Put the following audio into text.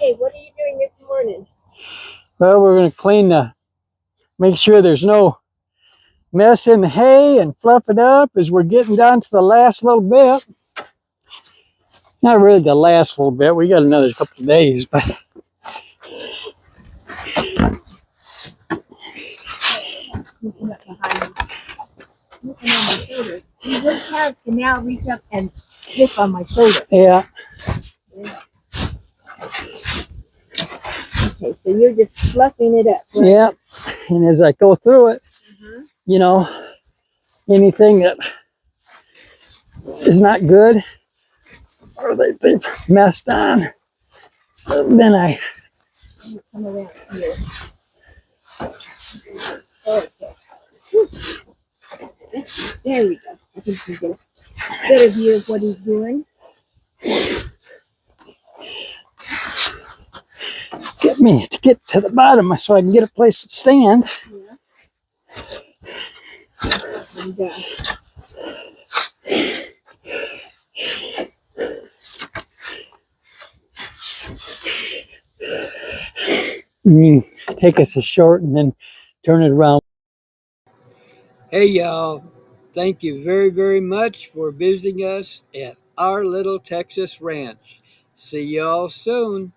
Okay, what are you doing this morning? Well, we're going to make sure there's no mess in the hay and fluff it up as we're getting down to the last little bit. Not really the last little bit. We got another couple of days, but Looking up behind me. Looking on my shoulder. This cat can now reach up and sniff on my shoulder. yeah. Okay, so you're just fluffing it up. Right? Yeah. And as I go through it, you know, anything that is not good or they've messed on, then I Come around here. Okay. There we go. I think you get a better view of what he's doing. get to the bottom so I can get a place to stand. Yeah. And take us a short and then turn it around. Hey y'all, thank you very, very much for visiting us at Our Little Texas Ranch. See y'all soon.